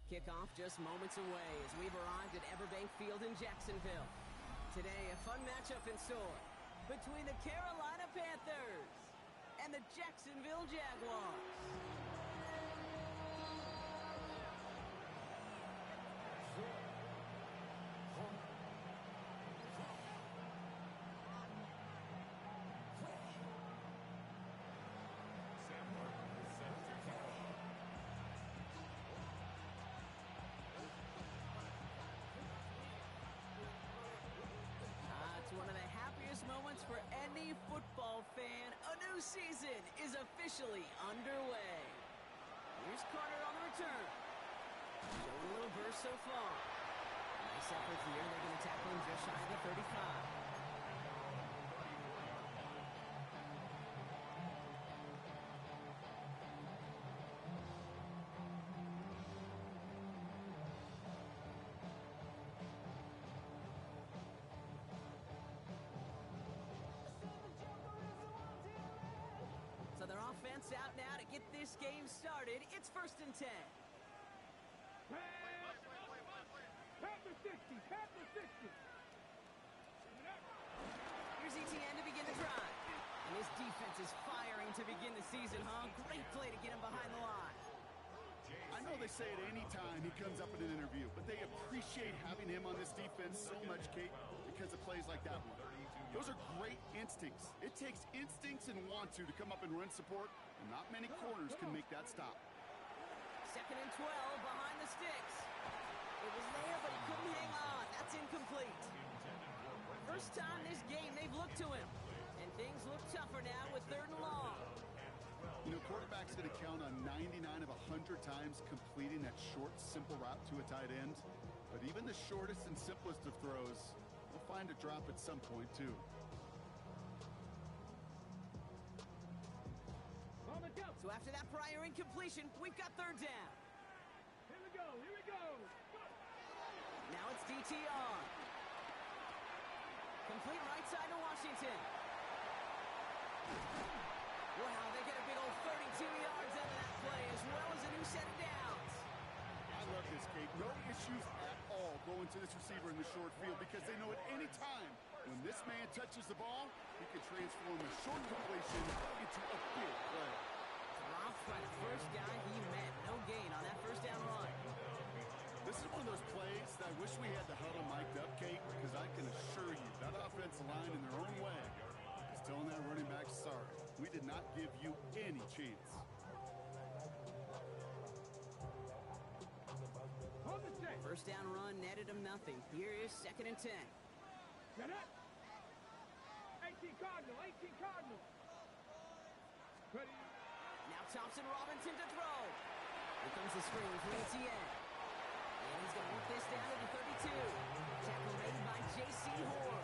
Kickoff just moments away as we've arrived at Everbank Field in Jacksonville. Today, a fun matchup in store between the Carolina Panthers and the Jacksonville Jaguars. It's one of the happiest moments for any football fan. A new season is officially underway. Here's Carter on the return. Showing a little burst so far. Nice effort here. They're going to tackle him just shy of the 35. So their offense out now to get this game started. It's 1st and 10. Panther 60, Panther 60. Here's ETN to begin the drive. And this defense is firing to begin the season, huh? Great play to get him behind the line. I know they say it any time he comes up in an interview, but they appreciate having him on this defense so much, Kate, because of plays like that one. Those are great instincts. It takes instincts and want to come up and run support, and not many corners can make that stop. 2nd and 12 behind the sticks. It was there, but he couldn't hang on. That's incomplete. First time this game they've looked to him, and things look tougher now with 3rd and long. You know, quarterback's going to count on 99 of 100 times completing that short, simple route to a tight end. But even the shortest and simplest of throws will find a drop at some point, too. So after that prior incompletion, we've got 3rd down. Here we go, here we go. Now it's DTR. Complete right side to Washington. Wow, they get a big old 32 yards out of that play, as well as a new set of downs. I love this, Kate. No issues at all going to this receiver in the short field, because they know at any time when this man touches the ball, he can transform a short completion into a big play. Dropped by the first guy he met. No gain on that 1st down run. This is one of those plays that I wish we had the huddle mic'd up, Kate, because I can assure you that offensive line in their own way is telling that running back, sorry, we did not give you any chance. First down run netted him nothing. Here is 2nd and 10. Get it. 18 Cardinal, 18 Cardinal. Ready. Now Thompson Robinson to throw. Here comes the screen for ETN. And he's going to work this down to the 32. Tackle made by J.C. Horn.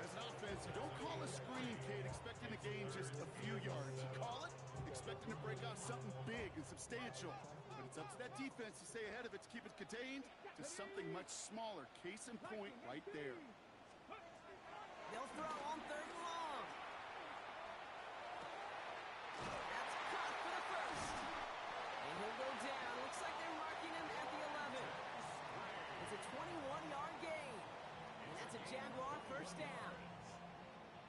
As an offense, you don't call a screen, Kate, expecting to gain just a few yards. You call it expecting to break off something big and substantial. But it's up to that defense to stay ahead of it, to keep it contained to something much smaller. Case in point right there. They'll throw on 3rd and long. That's caught for the 1st. And he'll go down. Looks like they're marking him at the 11. It's a 21-yard gain. And that's a Jaguar 1st down.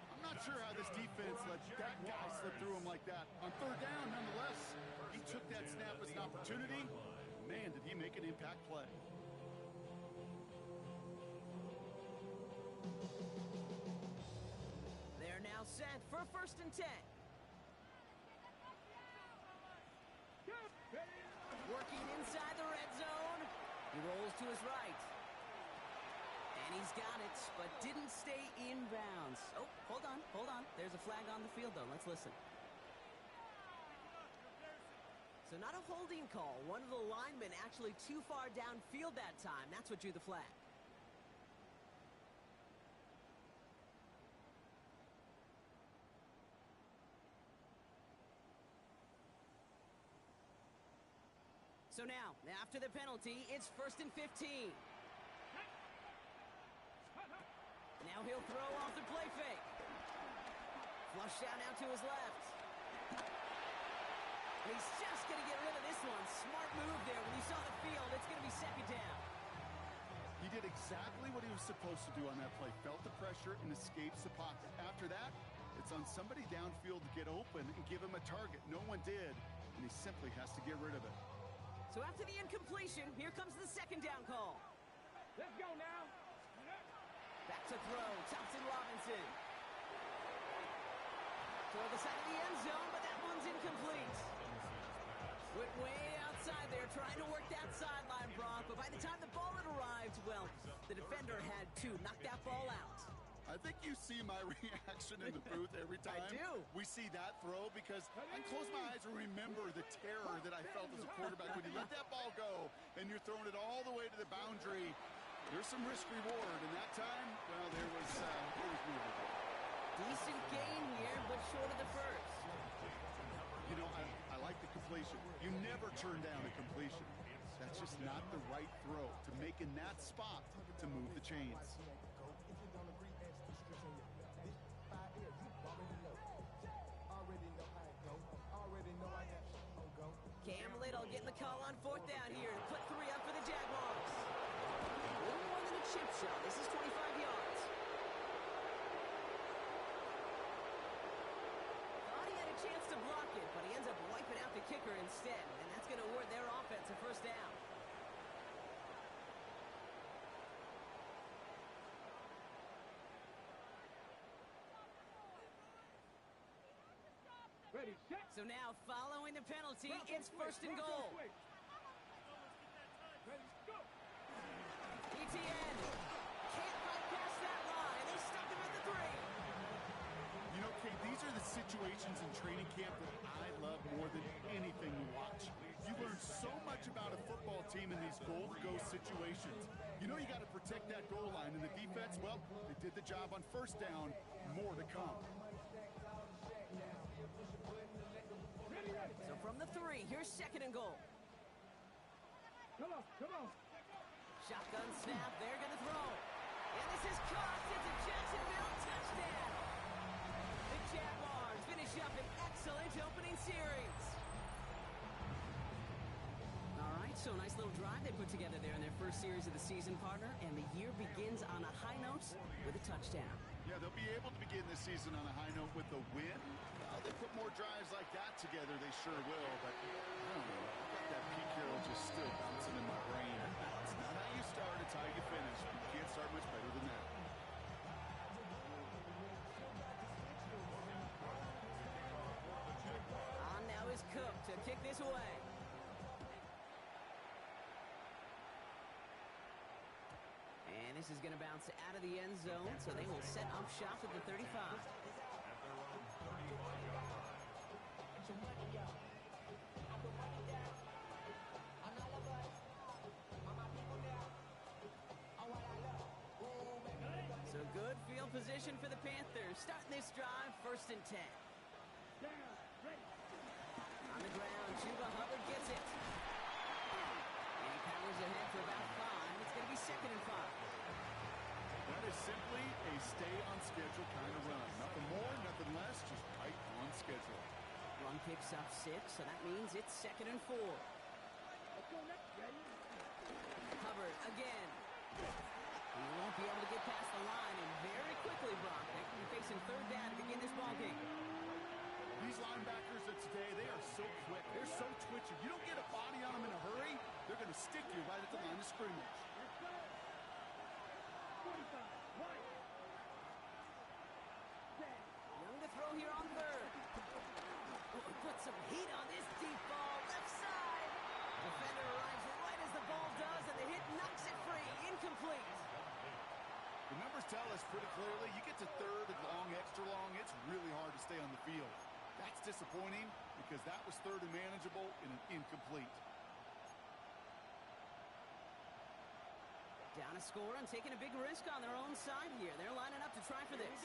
I'm not sure how this defense let that guy slip through him like that. On 3rd down, nonetheless, he took that snap as an opportunity. Man, did he make an impact play. They're now set for 1st and 10. Working inside the red zone. He rolls to his right. And he's got it, but didn't stay in bounds. Oh, hold on. There's a flag on the field, though. Let's listen. So not a holding call. One of the linemen actually too far downfield that time. That's what drew the flag. So now, after the penalty, it's 1st and 15. Now he'll throw off the play fake. Flush down now to his left. And he's just going to get rid of this one. Smart move there when he saw the field. supposed to do on that play. Felt the pressure and escapes the pocket. After that, it's on somebody downfield to get open and give him a target. No one did, and he simply has to get rid of it. So after the incompletion, here comes the second down call. Let's go now. Back to throw, Thompson Robinson. Toward the side of the end zone, but that one's incomplete. Went way outside there, trying to work that sideline, Brock, but by the time the ball had arrived, well, the defender had to knock that ball out. I think you see my reaction in the booth every time I do. we see that throw, because I close my eyes and remember the terror that I felt as a quarterback when you let that ball go and you're throwing it all the way to the boundary. There's some risk reward, and that time, well, there was movement. Decent gain here, but short of the first. You know, I like the completion. You never turn down a completion. That's just not the right throw to make in that spot to move the chains. Cam Little getting the call on fourth down here to put 3 up for the Jaguars. A little more than a chip shot. This is 25 yards. Thought he had a chance to block it, but he ends up wiping out the kicker instead, and that's going to award their offense a first down. Ready, set. So now, following the penalty, it's first and goal. Ready, go. ETN can't bypass that line. They stuck him at the 3. You know, Kate, these are the situations in training camp that I love more than anything you watch. You learn so much about a football team in these goal-to-go situations. You know you got to protect that goal line, and the defense, well, they did the job on first down. More to come. So from the 3, here's second and goal. Come on, come on. Shotgun snap, they're going to throw. And this is caught. It's a Jacksonville touchdown. The Jaguars finish up an excellent opening series. All right, so a nice little drive they put together there in their first series of the season, partner, and the year begins on a high note with a touchdown. Yeah, they'll be able to begin the season on a high note with a win. Well, they put more drives like that together, they sure will, but I don't know. I've got that Pete Carroll just still bouncing in my brain. It's not how you start, it's how you finish. You can't start much better than that. On now is Cook to kick this away. And this is going to bounce out of the end zone, so they will set up shop at the 35. So good field position for the Panthers. Starting this drive, 1st and 10. Down, ready. On the ground, Chuba Hubbard gets it. And he powers ahead for about 5. It's going to be 2nd and 5. That is simply a stay-on-schedule kind of run. Nothing more, nothing less, just right on schedule. Run picks up 6, so that means it's 2nd and 4. Let's go next, ready. Hubbard again. He won't be able to get past the line, and very quickly, Brock, they're going to be facing 3rd down to begin this ballgame. These linebackers of today, they are so quick. They're so twitchy. You don't get a body on them in a hurry, they're going to stick you right at the line of scrimmage. Let's go. 45, right. Set. Young to throw here on 3rd. Put some heat on this deep ball, left side. Defender arrives right as the ball does, and the hit knocks it free. Incomplete. The numbers tell us pretty clearly, you get to 3rd and long, extra long, it's really hard to stay on the field. That's disappointing because that was 3rd and manageable and an incomplete. Down a score and taking a big risk on their own side here. They're lining up to try for this.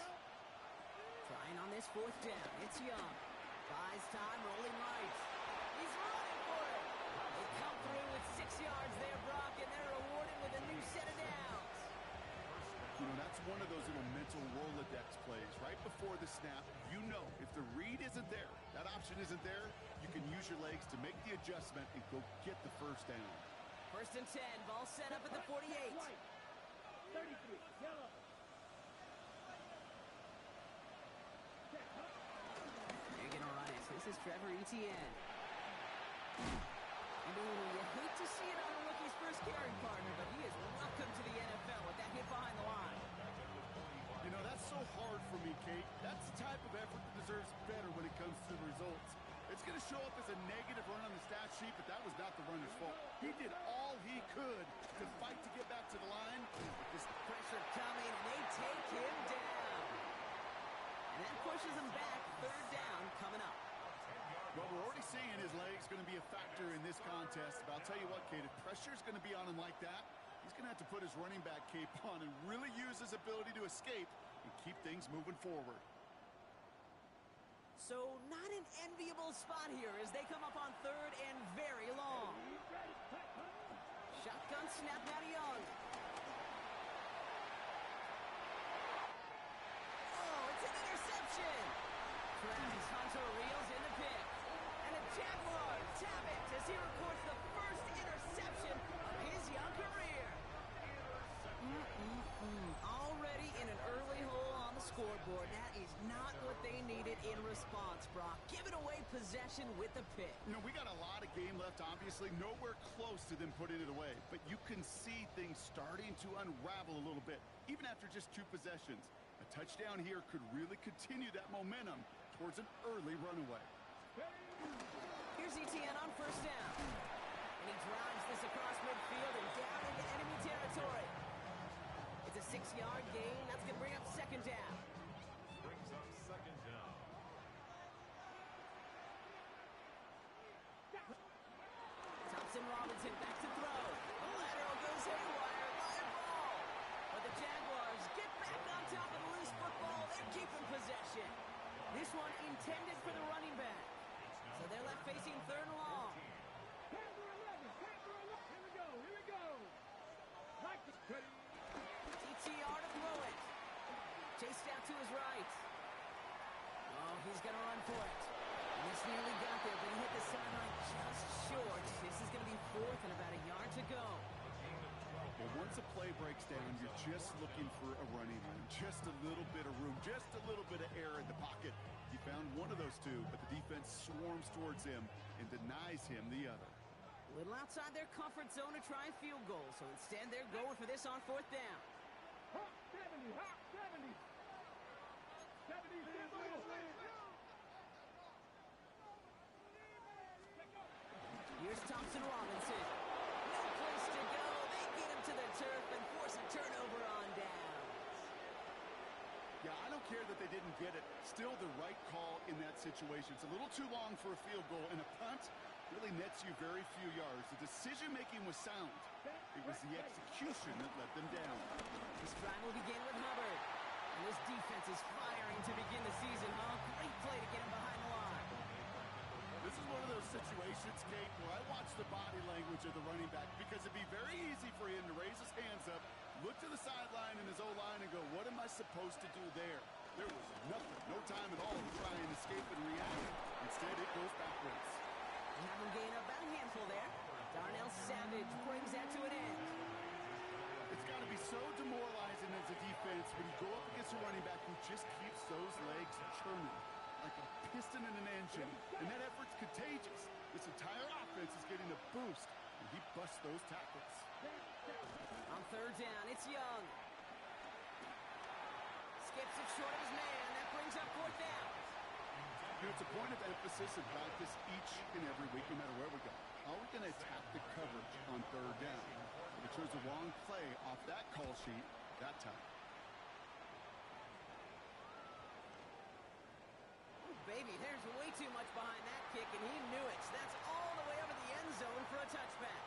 Trying on this 4th down. It's Young. Buys time, rolling right. He's running for it. They come through with 6 yards there, Brock, and they're rewarded with a new set of downs. You know, that's one of those little mental Rolodex plays. Right before the snap, you know if the read isn't there, that option isn't there, you can use your legs to make the adjustment and go get the 1st down. 1st and 10, ball set up at the 48. 33, yellow. They're going to run it. This is Trevor Etienne. And you hate to see it on a rookie's first carry partner, but he is welcome to the NFL with that hit behind the line. You know, that's so hard for me, Kate. That's the type of effort that deserves better when it comes to the results. It's going to show up as a negative run on the stat sheet, but that was not the runner's fault. He did all he could to fight to get back to the line. This pressure coming, and they take him down. And that pushes him back. Third down coming up. Well, we're already seeing his legs going to be a factor in this contest. But I'll tell you what, Kate, if pressure's going to be on him like that, he's going to have to put his running back cape on and really use his ability to escape and keep things moving forward. So not an enviable spot here as they come up on third and very long. Shotgun snap now to Young. Oh, it's an interception. Travis Hunter reels in the pick. And the Jaguars tap it as he records the first interception of his young career. Already in an early hole on the scoreboard. That is not what they needed in response, Brock. Giving away possession with the pick. You know, we got a lot of game left, obviously. Nowhere close to them putting it away. But you can see things starting to unravel a little bit, even after just 2 possessions. A touchdown here could really continue that momentum towards an early runaway. Here's Etienne on first down. And he drives this across midfield and down into enemy territory. It's a 6-yard gain. That's going to bring up second down. Brings up second down. Thompson Robinson back to throw. The lateral goes haywire. Live ball. But the Jaguars get back on top of the loose football. They're keeping possession. This one intended for the running back. So they're left facing third and long. Panther 11, Panther 11. Here we go, here we go. Like the TTR to throw it. Chased out to his right. Oh, he's going to run for it. And this nearly got there, but he hit the sideline just short. This is going to be fourth and about a yard to go. Well, once a play breaks down, you're just looking for a running room. Just a little bit of room. Just a little bit of air in the pocket. He found one of those 2, but the defense swarms towards him and denies him the other. A little outside their comfort zone to try a field goal, so instead they're going for this on fourth down. Hop 70, hop 70. 70, 70. Here's Thompson Robinson. No place to go. They get him to the turf and force a turnover on downs. Yeah, I don't care that they didn't get it. Still the right call in that situation. It's a little too long for a field goal, and a punt really nets you very few yards. The decision-making was sound. It was the execution that let them down. This drive will begin with Hubbard. And this defense is firing to begin the season, huh? Great play to get him behind the line. This is one of those situations, Kate, where I watch the body language of the running back because it'd be very easy for him to raise his hands up, look to the sideline in his O-line and go, what am I supposed to do there? There was nothing, no time at all to try and escape and react. Instead, it goes backwards. They have him gain about a handful there. Darnell Savage brings that to an end. It's got to be so demoralizing as a defense when you go up against a running back who just keeps those legs churning like a piston in an engine, and that effort's contagious. This entire offense is getting a boost, and he busts those tackles. On third down, it's Young. Skips it short of his man. That brings up fourth down. You know, it's a point of emphasis in practice each and every week, no matter where we go. How are we going to attack the coverage on third down? If it chose the wrong play off that call sheet that time. Baby, there's way too much behind that kick, and he knew it. That's all the way over the end zone for a touchback.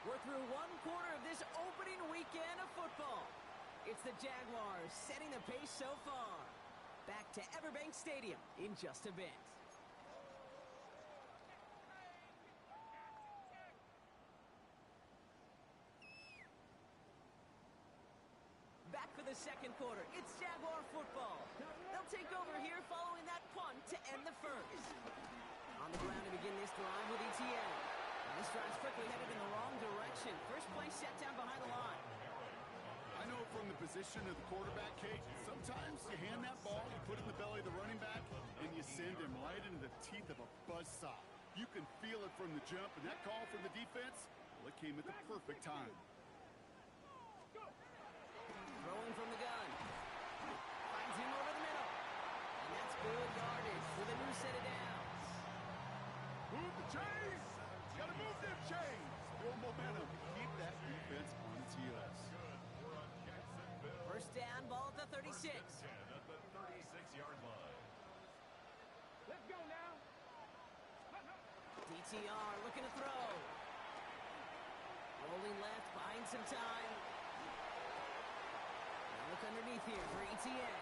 We're through one quarter of this opening weekend of football. It's the Jaguars setting the pace so far. Back to Everbank Stadium in just a bit. Back for the second quarter. It's Jaguar football. They'll take over here following that punt to end the first. On the ground to begin this drive with Etienne. And this drive's quickly headed in the wrong direction. First play set down behind the line. know from the position of the quarterback, Kate, sometimes you hand that ball, you put it in the belly of the running back, and you send him right into the teeth of a buzzsaw. You can feel it from the jump, and that call from the defense, well, it came at the perfect time. Throwing from the gun. Finds him over the middle. And that's good yardage with a new set of downs. Move the chains! Got to move them chains! Build momentum. Keep that defense on its heels. First down, ball at the 36. At the 36-yard line. Let's go now. DTR looking to throw. Rolling left, buying some time. Now look underneath here for ETN.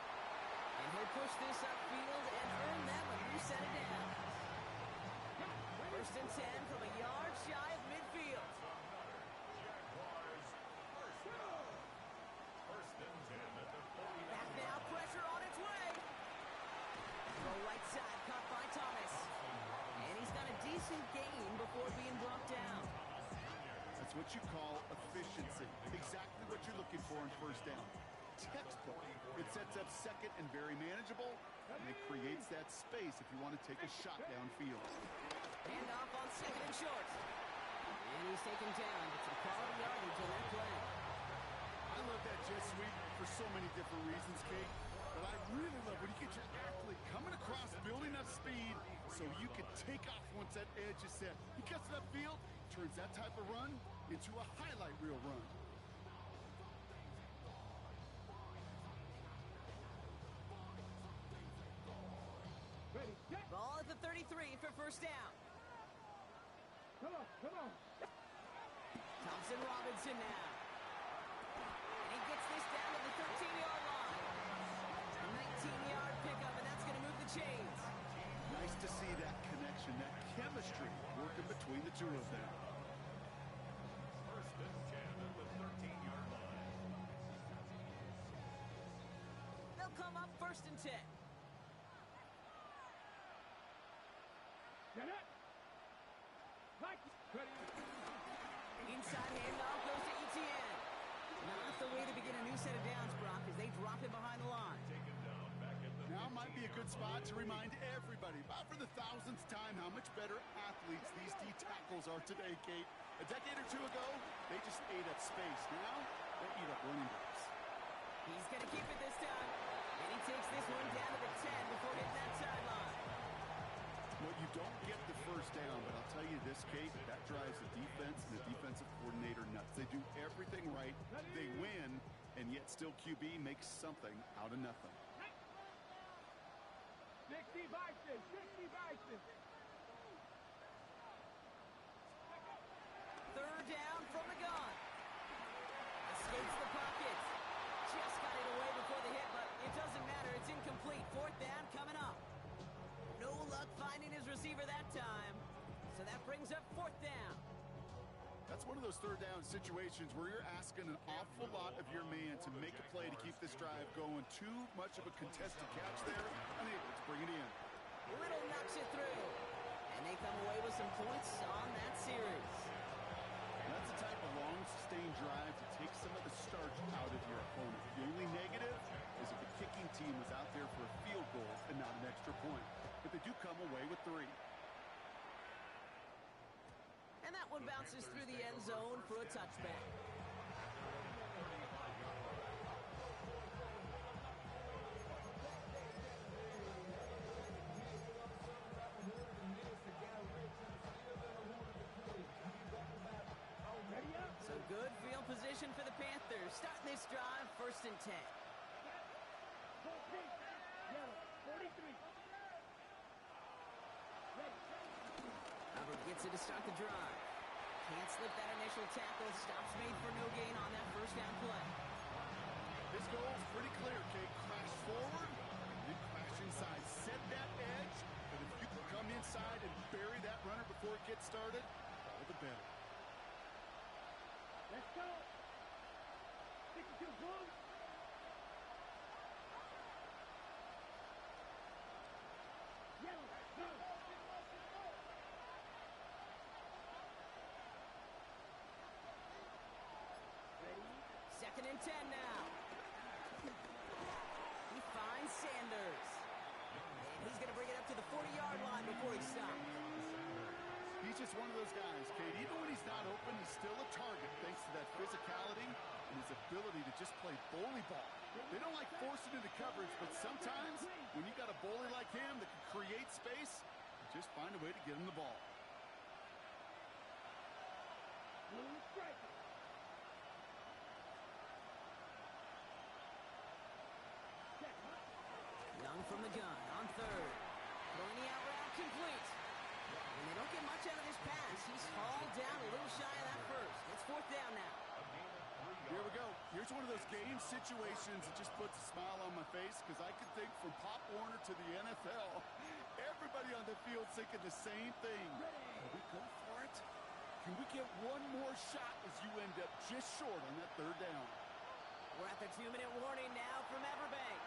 And he'll push this upfield and earn them a new set of downs. First and 10 from a yard shy of midfield. Jaguars, first down. First and 10 at the 49. Back now, pressure on its way. Throw right side, caught by Thomas. And he's got a decent gain before being brought down. That's what you call efficiency. Exactly what you're looking for in first down. Textbook. It sets up second and very manageable, and it creates that space if you want to take a shot downfield. Hand off on second and short. And he's taken down with some quality yardage on that play. I love that jet sweep for so many different reasons, Kate. But I really love when you get your athlete coming across, building up speed, so you can take off once that edge is set. He gets it upfield, turns that type of run into a highlight reel run. Ready, set. Ball at the 33 for first down. Come on, come on. Thompson Robinson now. And he gets this down to the 13-yard line. A 19-yard pickup, and that's going to move the chains. Nice to see that connection, that chemistry working between the two of them. First and 10 at the 13-yard line. They'll come up first and 10. Get it. Like, ready. Inside handoff goes to ETN. Not the way to begin a new set of downs, Brock, as they drop him behind the line. Taken down back at the Now might be a good spot to remind everybody, about for the thousandth time, how much better athletes these D tackles are today, Kate. A decade or two ago, they just ate up space. Now, they eat up running backs. He's going to keep it this time. And he takes this one down to the 10 before hitting that sideline. Well, you don't get the first down, but I'll tell you this, Kate, that drives the defense and the defensive coordinator nuts. They do everything right, they win, and yet still QB makes something out of nothing. 60 Bison, 60 Bison. Third down from the gun. Escapes the pocket. Just got it away before the hit, but it doesn't matter. It's incomplete. Fourth down coming up. No luck finding his receiver that time. So that brings up fourth down. That's one of those third down situations where you're asking an awful lot of your man to make a play to keep this drive going. Too much of a contested catch there. Unable to bring it in. Little knocks it through. And they come away with some points on that series. That's the type of long, sustained drive to take some of the starch out of your opponent. The only negative is if the kicking team was out there for a field goal and not an extra point. But they do come away with 3. And that one bounces through the end zone for a touchback. So good field position for the Panthers. Starting this drive, first and 10. Yellow, 43. Hubbard gets it to start the drive. Can't slip that initial tackle. Stops made for no gain on that first down play. This goal is pretty clear, Kate. Crash forward, and then crash inside. Set that edge, but if you can come inside and bury that runner before it gets started, all the better. Let's go. 62 Bulls. Yellow, go. Second and 10 now. Sanders. And he's going to bring it up to the 40-yard line before he stops. He's just one of those guys, Kate. Even when he's not open, he's still a target thanks to that physicality and his ability to just play bully ball. They don't like forcing into coverage, but sometimes when you got a bully like him that can create space, you just find a way to get him the ball. Young from the gun on third. Throwing the out route complete. And they don't get much out of this pass. He's hauled down a little shy of that first. It's fourth down now. Here we go. Here's one of those game situations that just puts a smile on my face because I can think from Pop Warner to the NFL, everybody on the field thinking the same thing. Can we go for it? Can we get one more shot as you end up just short on that third down? We're at the 2-minute warning now from Everbank.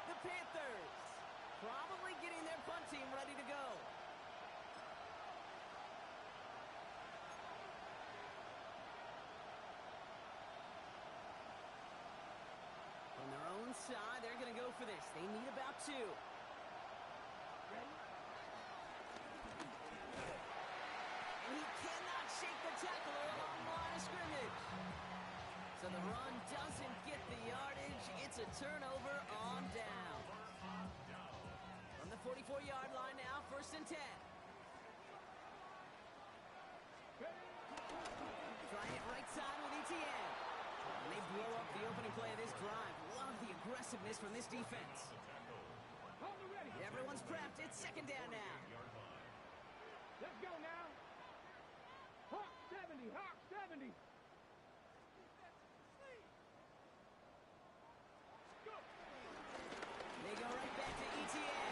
The Panthers probably getting their punt team ready to go. On their own side, they're going to go for this. They need about 2. And he cannot shake the tackler along the line of scrimmage. So the run doesn't get the yardage. It's a turnover on down. From the 44-yard line now, first and 10. Try it right side with ETN. And they blow up the opening play of this drive. Love the aggressiveness from this defense. Everyone's prepped. It's second down now. Let's go now. Hawk 70, Hawk 70. They go right back to ETN.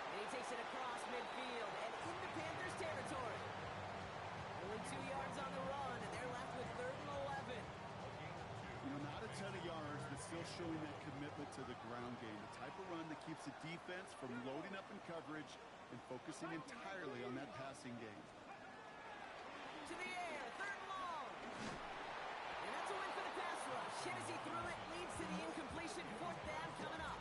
And he takes it across midfield and into Panthers territory. Only 2 yards on the run, and they're left with third and 11. You know, not a ton of yards, but still showing that commitment to the ground game. The type of run that keeps the defense from loading up in coverage and focusing entirely on that passing game. To the air, third and long. And that's a win for the pass rush. Hit as he threw it, leads to the incompletion. Fourth down coming up.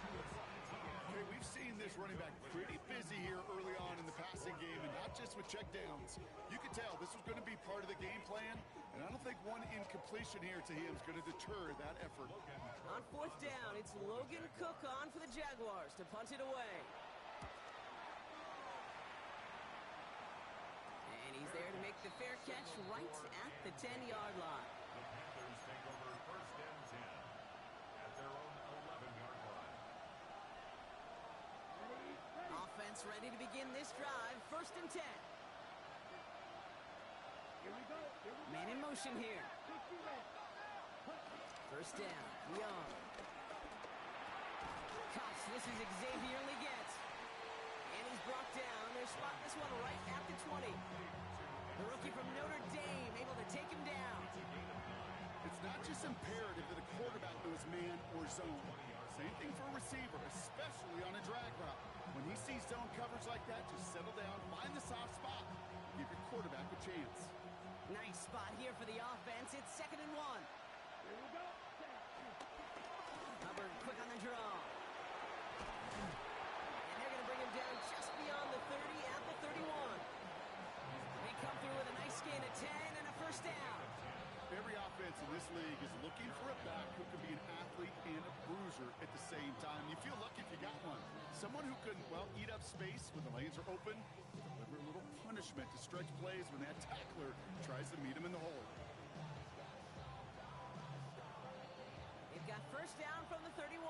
Okay, we've seen this running back pretty busy here early on in the passing game, and not just with checkdowns. You could tell this was going to be part of the game plan, and I don't think one incompletion here to him is going to deter that effort. On fourth down, it's Logan Cook on for the Jaguars to punt it away. And he's there to make the fair catch right at the 10-yard line. The Panthers take over first and 10 at their own 11-yard line. Offense ready to begin this drive. First and 10. Here we go. Man in motion here. First down. Young. Cox, this is Xavier Leggett. And he's brought down. They're spotting this one right at the 20. The rookie from Notre Dame able to take him down. It's not just imperative that a quarterback knows man or zone. Same thing for a receiver, especially on a drag route. When he sees zone coverage like that, just settle down, find the soft spot, give your quarterback a chance. Nice spot here for the offense. It's second and 1. Here we go. Hubbard quick on the draw. And they're going to bring him down just beyond the 30 at the 31. They come through with a nice gain of 10 and a first down. Every offense in this league is looking for a back who can be an athlete and a bruiser at the same time. You feel lucky if you got one. Someone who can, well, eat up space when the lanes are open, deliver a little punishment to stretch plays when that tackler tries to meet him in the hole. They've got first down from the 31.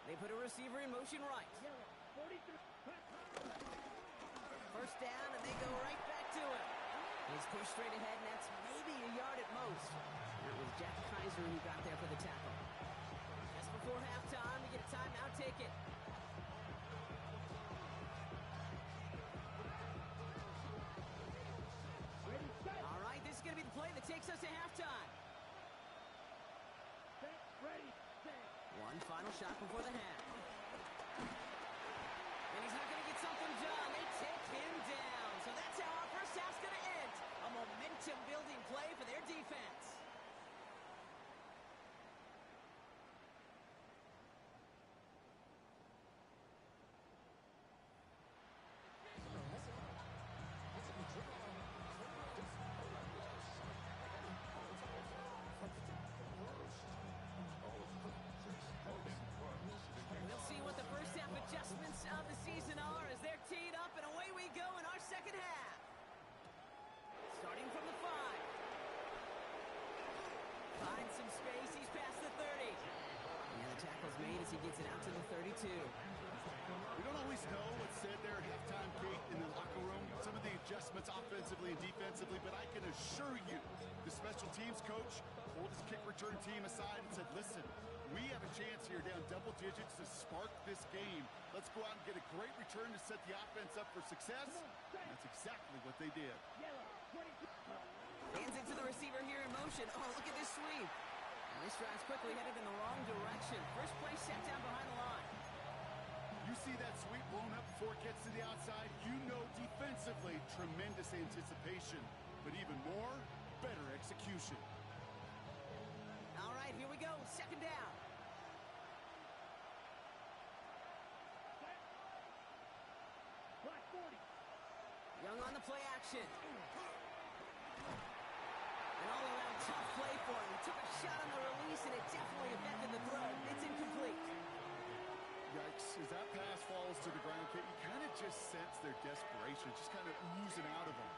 They put a receiver in motion right. 43. First down, and they go right back to it. He's pushed straight ahead, and that's maybe a yard at most. It was Jack Kaiser who got there for the tackle. Just before halftime, we get a timeout, take it. Ready, set. All right, this is going to be the play that takes us to halftime. Set. Ready, set. One final shot before the half. And he's not going to get something done. They take him down. So that's how our first half's going to end. A momentum-building play for their defense. as he gets it out to the 32. We don't always know what's said there at halftime, Kate, in the locker room. Some of the adjustments offensively and defensively, but I can assure you the special teams coach pulled his kick return team aside and said, listen, we have a chance here down double digits to spark this game. Let's go out and get a great return to set the offense up for success. And that's exactly what they did. Hands it to the receiver here in motion. Oh, look at this sweep. And this drive's quickly headed in the wrong direction. First play set down behind the line. You see that sweep blown up before it gets to the outside, you know defensively, tremendous anticipation. But even more, better execution. All right, here we go. Second down. Black 40. Young on the play action. An all-around tough play for him. He took a shot on the release, and it definitely affected the throw. It's incomplete. Yikes, as that pass falls to the ground, Kate, you kind of just sense their desperation, just kind of oozing out of them.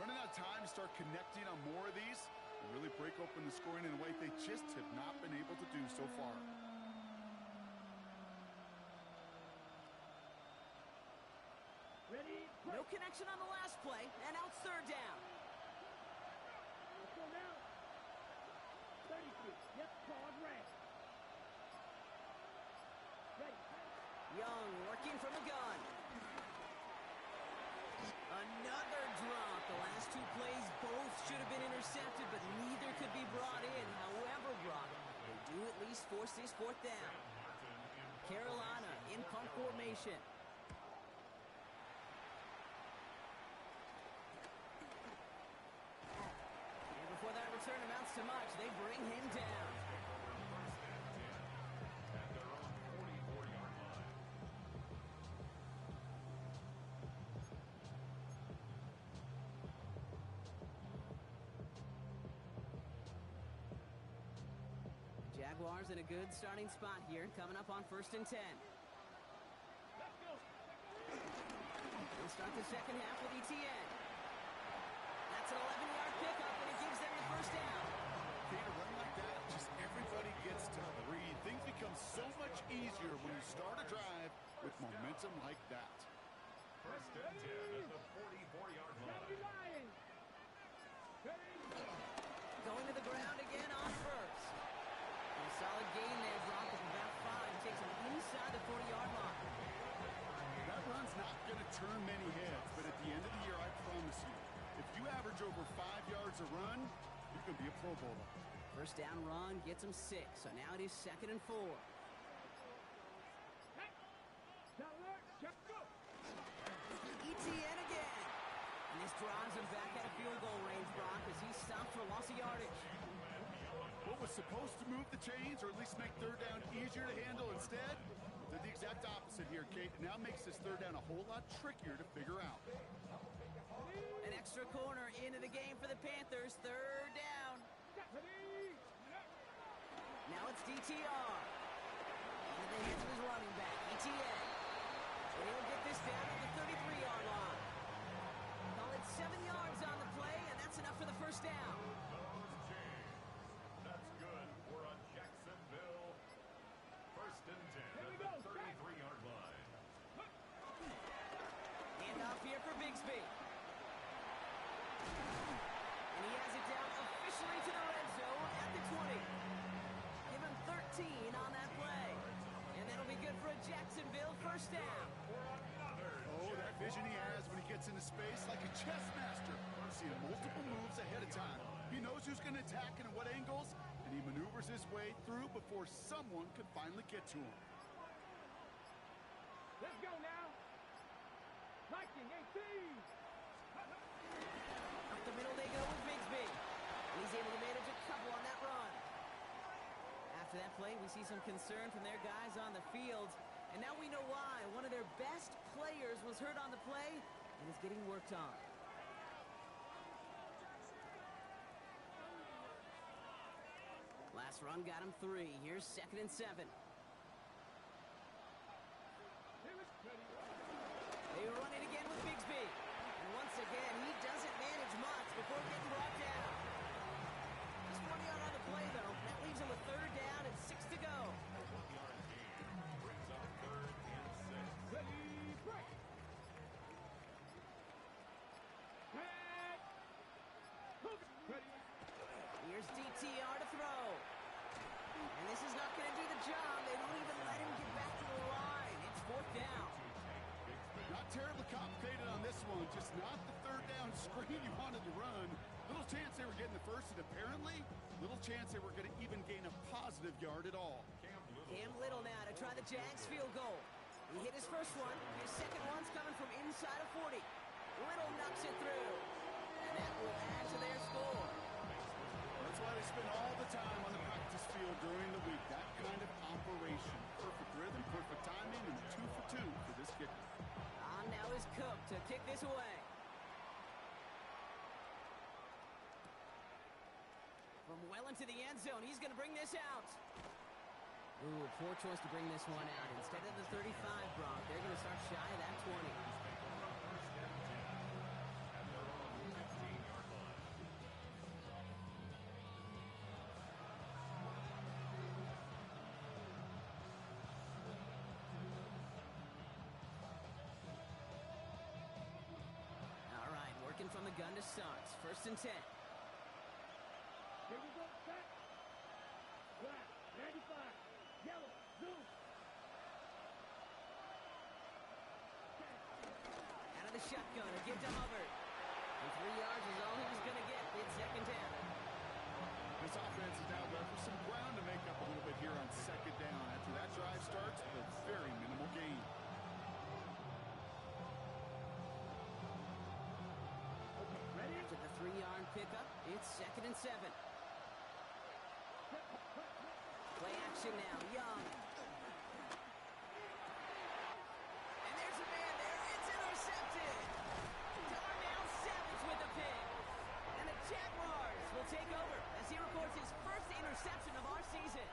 Running out of time to start connecting on more of these and really break open the scoring in a way they just have not been able to do so far. Ready? No connection on the last play, and out third down. Let's go now. 33. Yep, pause, rest. Ready. Young working from the gun. Another drop. The last two plays both should have been intercepted, but neither could be brought in. However, Brock, they do at least force this fourth down. Carolina in punt formation. And before that return amounts to much, they bring him down. Jaguars in a good starting spot here, coming up on 1st and 10. They'll start the second half with ETN. That's an 11-yard pickup, and it gives them the first down. Kate, a run like that, just everybody gets to breathe. Things become so much easier when you start a drive with momentum like that. First and 10 at the 44-yard Happy line. Lions. Ready? Going to the ground again on first. And a solid gain there, Brock, of about 5. Takes him inside the 40-yard line. That run's not going to turn many heads, but at the end of the year, I promise you, if you average over 5 yards a run, you can be a Pro Bowler. First down run gets him 6, so now it is 2nd and 4. Hey. Down alert. Check go. ETN again. And this drives him back at a field goal range, Brock, as he stopped for loss of yardage. What was supposed to move the chains, or at least make third down easier to handle instead, did the exact opposite here, Kate. It now makes this third down a whole lot trickier to figure out. An extra corner into the game for the Panthers. Third down. Ready? Now it's DTR. Into the hands of his running back, ETN. And he'll get this down at the 33-yard line. Call it 7 yards on the play, and that's enough for the first down. That's good for a Jacksonville. First and 10 at the 33-yard line. Hand off here for Bigsby. And he has it down officially to the red zone at the 20. Give him 13 on that play. And that'll be good for a Jacksonville first down. Oh, that vision he has when he gets into space like a chess master. Seeing multiple moves ahead of time. He knows who's going to attack and at what angles, and he maneuvers his way through before someone can finally get to him. Let's go now. Viking 18. Up the middle they go with Bigsby. And he's able to manage a couple on that run. After that play, we see some concern from their guys on the field. And now we know why. One of their best players was hurt on the play and is getting worked on. Last run got him 3. Here's 2nd and 7. They run it again with Bigsby. And once again, he doesn't manage much before getting brought down. Just 1 yard on the play, though. That leaves him with third down and 6 to go. job. They don't even let him get back to the line. It's fourth down. Not terribly complicated on this one. Just not the third down screen you wanted to run. Little chance they were getting the first, and apparently little chance they were going to even gain a positive yard at all. Cam Little now to try the Jags field goal. He hit his first one. His second one's coming from inside of 40. Little knocks it through. And that will add to their score. That's why they spend all the time on the practice field during the week. That kind of operation. Perfect rhythm, perfect timing, and 2 for 2 for this kicker. On now is Cook to kick this away. From well into the end zone, he's going to bring this out. Ooh, poor choice to bring this one out. Instead of the 35, Brock, they're going to start shy of that 20. All right, working from the gun to start. First and 10. Here we go, set. Black, 95. Yellow, zoom. Out of the shotgun, a give to Hubbard. And 3 yards is all he was going to get. It's second down. This offense is now left with some ground to make up a little bit here on second down. After that drive starts with a very minimal gain. Okay, ready? After the 3-yard pickup, it's second and 7. Play action now, Young. And there's a man there. It's intercepted. Darnell Savage with the pick. And the Jaguars will take over as he records his first interception of our season.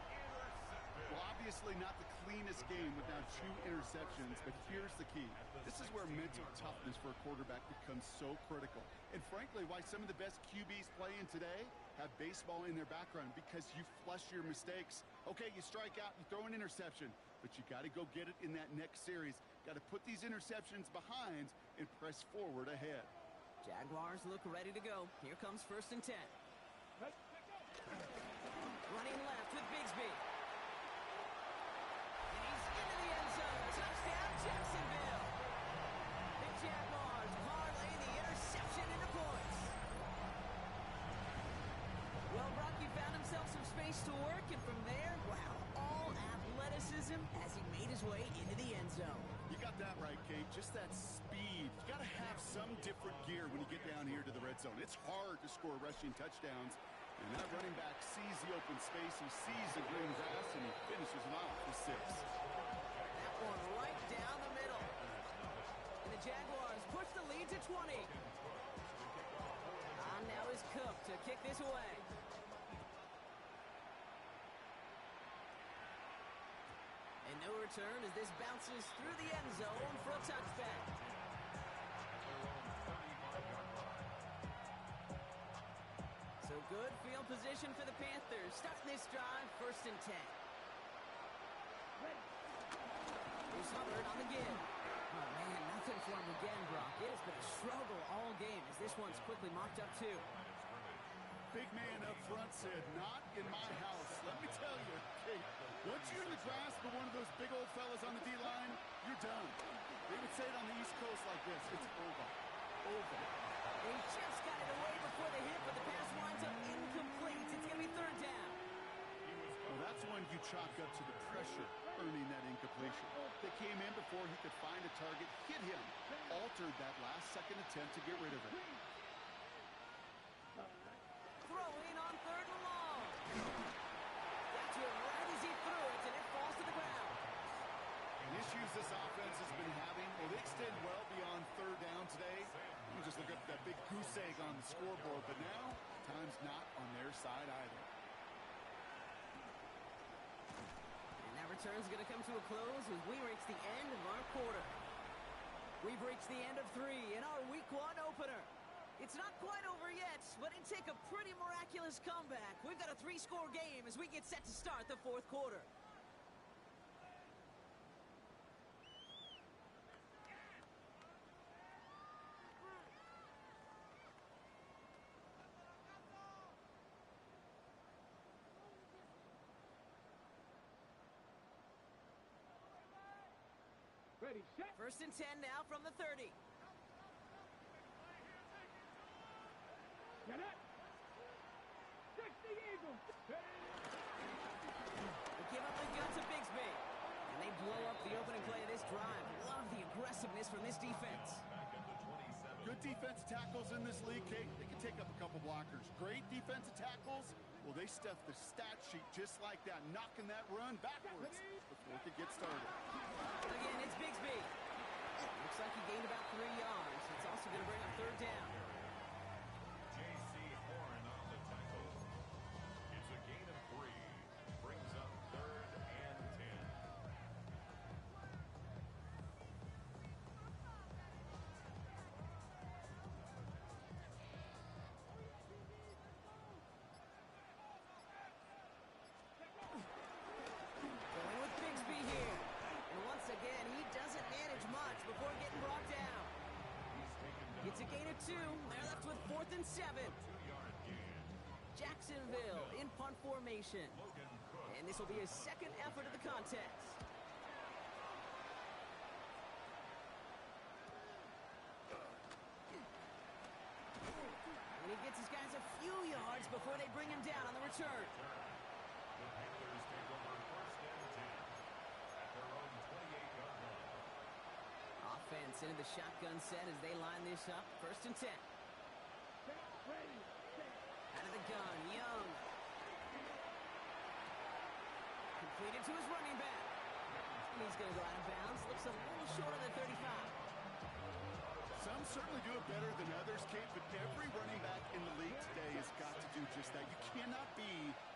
Well, obviously not the cleanest game with now 2 interceptions, but here's the key. This is where mental toughness for a quarterback becomes so critical. And frankly, why some of the best QBs playing today have baseball in their background, because you flush your mistakes. Okay, you strike out, you throw an interception, but you got to go get it in that next series. Got to put these interceptions behind and press forward ahead. Jaguars look ready to go. Here comes first and 10. Running left with Bigsby. And he's into the end zone. Touchdown, Jacksonville. The Jaguars parlay the interception into points. Well, Brock, he found himself some space to work, and from there, wow, all athleticism as he made his way into the end zone. You got that right, Kate. Just that speed. You got to have some different gear when you get down here to the red zone. It's hard to score rushing touchdowns. And that running back sees the open space, he sees the green grass, and he finishes it off with 6. That one right down the middle. And the Jaguars push the lead to 20. On now is Cook to kick this away. And no return as this bounces through the end zone for a touchback. So good field position for the Panthers. Starting this drive, first and 10. Here's Hubbard on the give. Oh, man, nothing for him again, Brock. It has been a struggle all game as this one's quickly mocked up, too. Big man up front said, not in my house. Let me tell you, Kate, once you're in the grasp of one of those big old fellas on the D-line, you're done. They would say it on the East Coast like this. It's over. Over. He just got it away before the hit, but the pass winds up incomplete. It's going to be third down. Well, that's when you chalk up to the pressure earning that incompletion. They came in before he could find a target, hit him, altered that last-second attempt to get rid of it. Throwing on third and long. Got to it right as he threw it, and it falls to the ground. And issues this offense has been having, well, they extend well beyond third down today. You just look up that big goose egg on the scoreboard, but now, time's not on their side either. And that return's going to come to a close as we reach the end of our quarter. We've reached the end of 3 in our Week 1 opener. It's not quite over yet, but it'd take a pretty miraculous comeback. We've got a 3-score game as we get set to start the fourth quarter. ready. Set. First and 10 now from the 30. Get it. 60 Eagles. They give up the gun to Bigsby. And they blow up the opening play of this drive. Love the aggressiveness from this defense. Good defensive tackles in this league, Kate. They can take up a couple blockers. Great defensive tackles. Well, they stuff the stat sheet just like that, knocking that run backwards before it could get started. Again, it's Bigsby. Looks like he gained about 3 yards. It's also going to bring up third down. J.C. Horn on the tackle. It's a gain of 3. Brings up third and 10. Going with Bigsby here. And once again, he doesn't manage much before getting brought down. Gets a gain of 2. They're left with 4th and 7. 2-yard gain. Jacksonville in punt formation. Logan Cook. And this will be his second effort of the contest. And he gets his guys a few yards before they bring him down on the return. The Panthers take over first and 10 at their own 28-yard line. Offense into the shotgun set as they line this up. First and 10. Set. Ready. Set. Out of the gun, Young. Completed to his running back. And he's going to go out of bounds. Looks a little short of the 35. Some certainly do it better than others, Kate, but every running back in the league today has got to do just that. You cannot be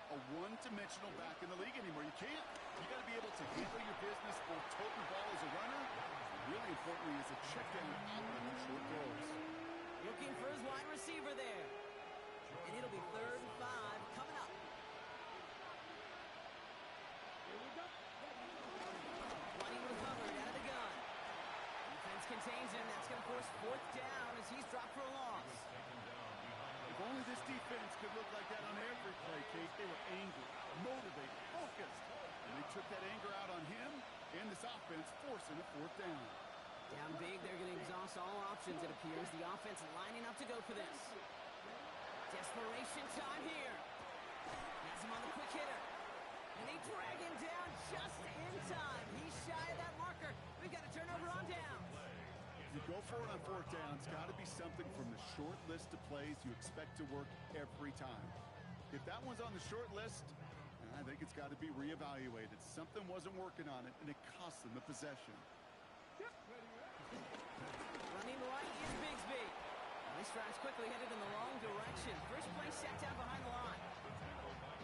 a one-dimensional back in the league anymore. You can't. You got to be able to handle your business, both tote the ball as a runner, and really importantly as a check down outlet for short throws. Looking for his wide receiver there. And it'll be third and 5 coming up. Here we go. Running with Hubbard out of the gun. Defense contains him. That's going to force 4th down as he's dropped for a loss. If only this defense could look like that on every play, Kate. They were angry, motivated, focused. And they took that anger out on him and this offense, forcing a 4th down. Down big, they're going to exhaust all options, it appears. The offense lining up to go for this. Desperation time here. Has him on the quick hitter. And they drag him down just in time. He's shy of that marker. We've got a turnover on down. You go for it on 4th down. It's got to be something from the short list of plays you expect to work every time. If that one's on the short list, I think it's got to be reevaluated. Something wasn't working on it, and it cost them the possession. Running right is Bigsby. He strides quickly, headed in the wrong direction. First play set down behind the line.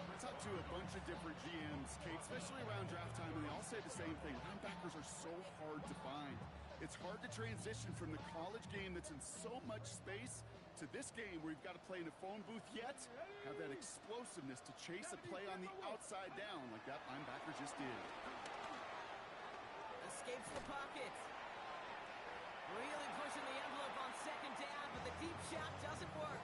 I talked to a bunch of different GMs, Kate, especially around draft time, and they all say the same thing. Linebackers are so hard to find. It's hard to transition from the college game that's in so much space to this game where you've got to play in a phone booth, yet have that explosiveness to chase a play on the outside down like that linebacker just did. Escapes the pocket. Really pushing the envelope on 2nd down, but the deep shot doesn't work.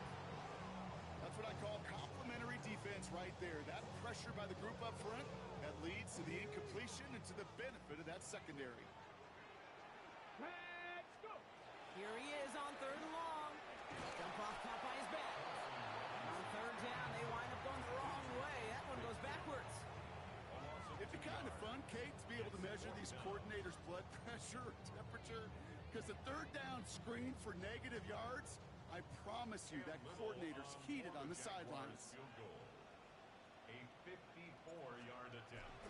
That's what I call complementary defense right there. That pressure by the group up front, that leads to the incompletion and to the benefit of that secondary. Let's go. Here he is on 3rd and long. Jump off caught by his back. On 3rd down, they wind up going the wrong way. That one goes backwards. It'd be kind of fun, Kate, to be able to measure these coordinators' blood pressure, temperature, because the 3rd down screen for negative yards, I promise you that coordinator's heated on the sidelines. Field goal. A 54-yard attempt.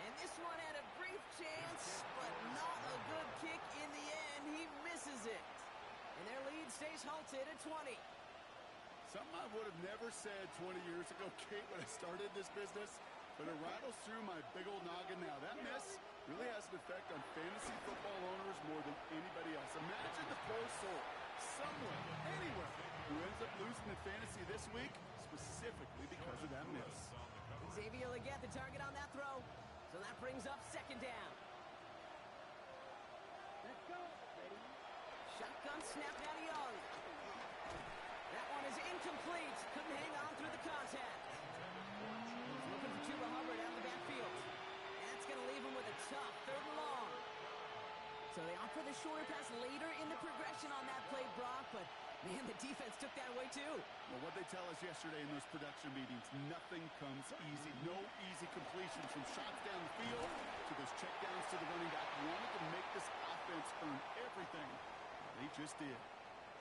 And this one had a brief chance, but not a good kick in the end. He misses it. And their lead stays halted at 20. Something I would have never said 20 years ago, Kate, when I started this business, but it rattles through my big old noggin now. That miss really has an effect on fantasy football owners more than anybody else. Imagine the poor soul, someone, anywhere, who ends up losing in fantasy this week, specifically because of that miss. Xavier Legette, the target on that throw. So that brings up 2nd down. Let's go. Ready. Shotgun snap now to Young. That one is incomplete. Couldn't hang on through the contact. He's looking for Chuba Hubbard out of the backfield. That's going to leave him with a tough 3rd and long. for the shorter pass later in the progression on that play, Brock, but man, the defense took that away too. Well, what they tell us yesterday in those production meetings, nothing comes easy. No easy completions from shots down the field to those checkdowns to the running back. Wanted to make this offense earn everything. They just did.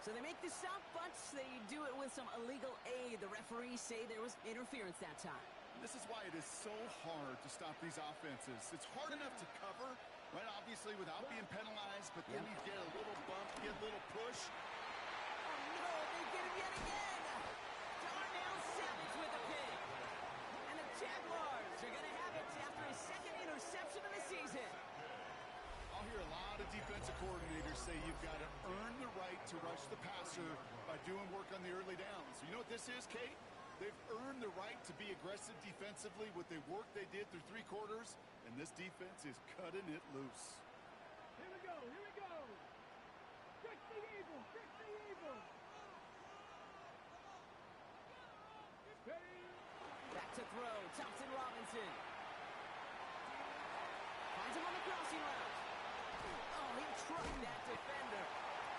So they make the stop, but they do it with some illegal aid. The referees say there was interference that time. This is why it is so hard to stop these offenses. It's hard enough to cover, right, obviously, without being penalized, but then you get a little bump, get a little push. Oh, no, they get him yet again. Darnell Savage with a pick. And the Jaguars are going to have it after his second interception of the season. I'll hear a lot of defensive coordinators say you've got to earn the right to rush the passer by doing work on the early downs. You know what this is, Kate? They've earned the right to be aggressive defensively with the work they did through 3 quarters, and this defense is cutting it loose. Here we go, here we go. Fix the evil, fix the evil. Ready? Back to throw, Thompson Robinson. Finds him on the crossing route. Oh, he trucked that defender.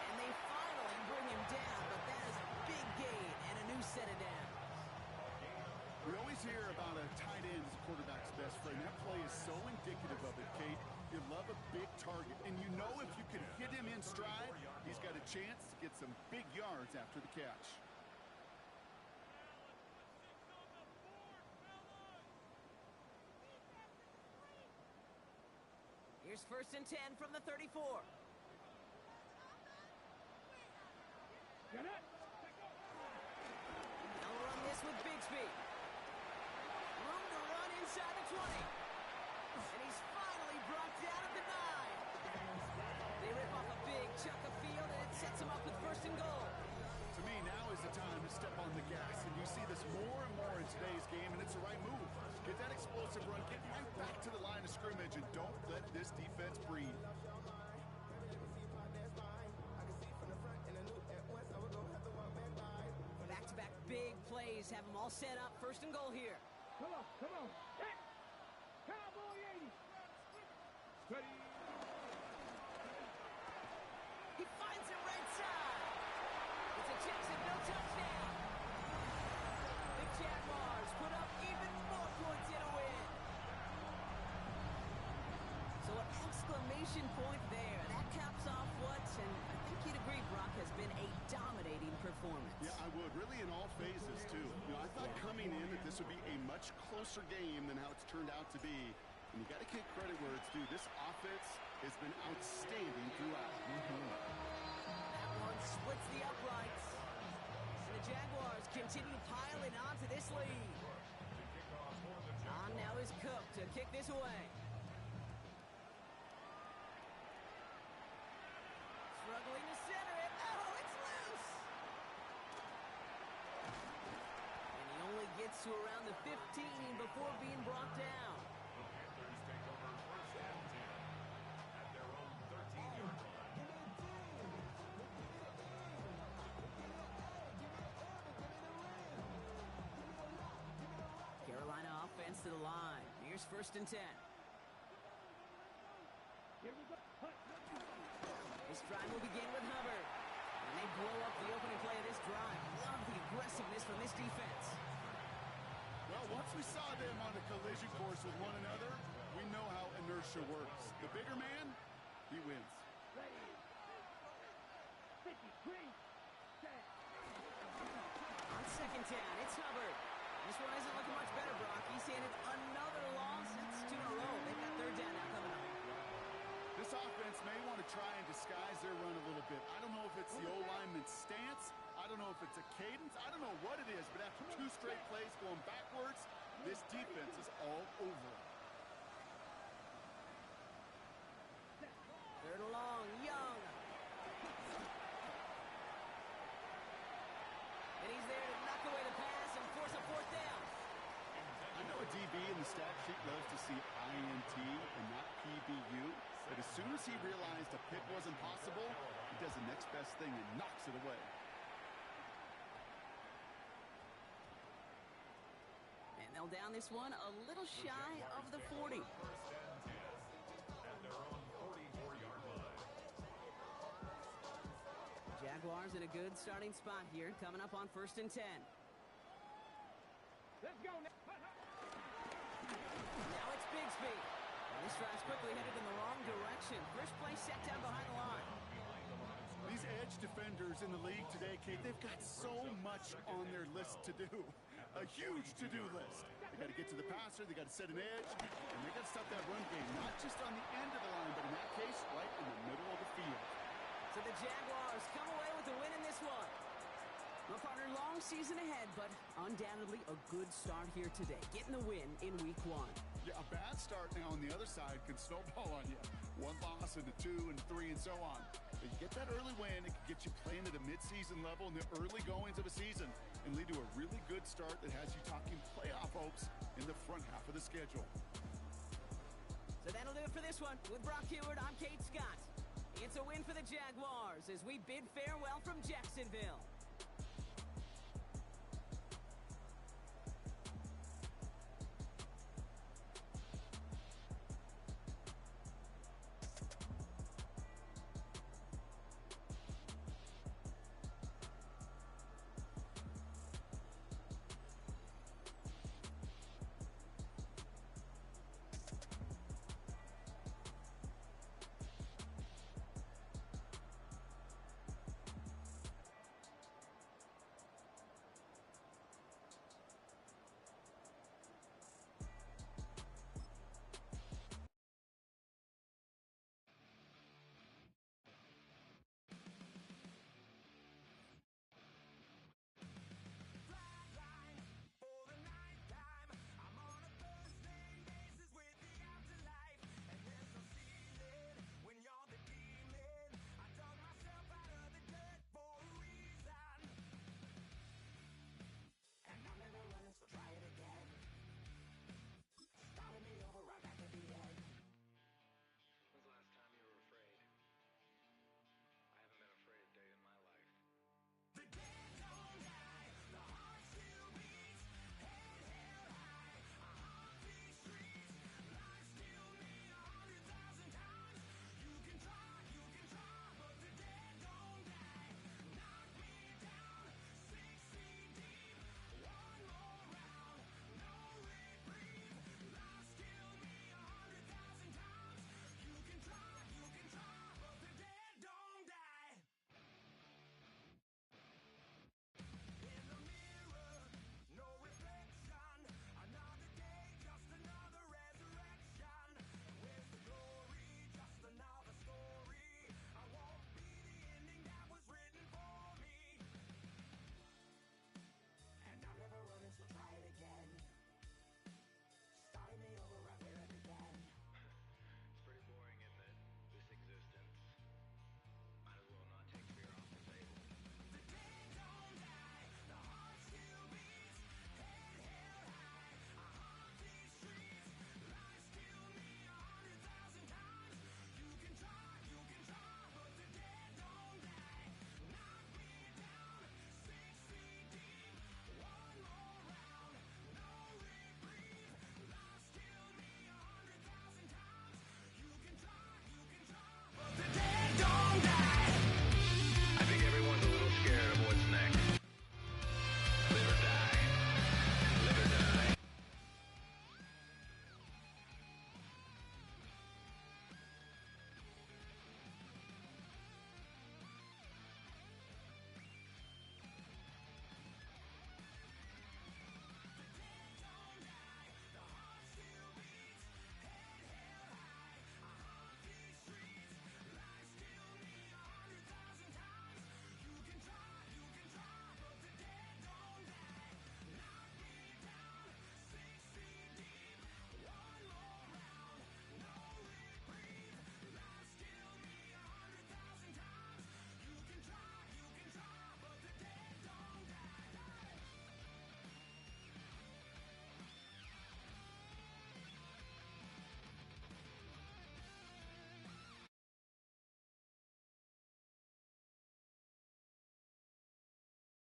And they finally bring him down, but that is a big gain and a new set of downs. We always hear about a tight end as a quarterback's best friend. That play is so indicative of it, Kate. You love a big target, and you know if you can hit him in stride, he's got a chance to get some big yards after the catch. Here's 1st and 10 from the 34. Get it. Now we'll run this with Bigsby. Room to run inside the 20. And he's finally brought down at the 9. They rip off a big chunk of field, and it sets him up with 1st and goal. To me, now is the time to step on the gas, and you see this more and more in today's game, and it's the right move. Get that explosive run, get right back to the line of scrimmage, and don't let this defense breathe. Back-to-back big plays have them all set up. 1st and goal here. Come on, come on. Hit. Cowboy 80. Ready. He finds him right side. It's a Jacksonville touchdown. The Jaguars put up even more points in a win. So an exclamation point there. That caps off what, and I think you'd agree, Brock, has been a dominating performance. Yeah, I would. Really in all phases, too. You know, I thought coming in that this would be a much closer game than how it's turned out to be. And you got to give credit where it's due. This offense has been outstanding throughout. That one splits the uprights. And the Jaguars continue piling on to this lead. On now is Cook to kick this away. Struggling to center it. Oh, it's loose. And he only gets to around the 15 before being brought down. The Panthers take over 1st and 10 at their own 13-yard line. Carolina offense to the line. Here's 1st and 10. Here we go. This drive will begin with Hubbard. And they blow up the opening play of this drive. Love the aggressiveness from this defense. Well, once we saw them on the collision course with one another, we know how inertia works. The bigger man, he wins. Ready. 53. Set. On 2nd down, it's Hubbard. This one isn't looking much better, Brock. He's saying it's another loss. That's 2 in a row. They've got 3rd down now coming up. This offense may want to try and disguise their run a little bit. I don't know if it's the O-lineman's stance. I don't know if it's a cadence. I don't know what it is, but after 2 straight plays going backwards, this defense is all over it. 3rd and long, Young. And he's there to knock away the pass and force a 4th down. I know a DB in the stat sheet loves to see INT and not PBU, but as soon as he realized a pick wasn't possible, he does the next best thing and knocks it away. And they'll down this one a little shy of the 40. 1st and 10 at their own 44-yard line. Jaguars in a good starting spot here, coming up on 1st and 10. Let's go now. Now it's Bigsby. And this drive's quickly headed in the wrong direction. First play set down behind the line. These edge defenders in the league today, Kate, they've got so much on their list to do. A huge to-do list. They got to get to the passer, they got to set an edge, and they got to stop that run game, not just on the end of the line, but in that case, right in the middle of the field. So the Jaguars come away with the win in this one. Well, partner, long season ahead, but undoubtedly a good start here today, getting the win in week 1. Yeah, a bad start now on the other side can snowball on you. 1 loss and a 2 and 3 and so on. But you get that early win, it can get you playing at a mid-season level in the early goings of a season and lead to a really good start that has you talking playoff hopes in the front half of the schedule. So that'll do it for this one. With Brock Heward, I'm Kate Scott. It's a win for the Jaguars as we bid farewell from Jacksonville.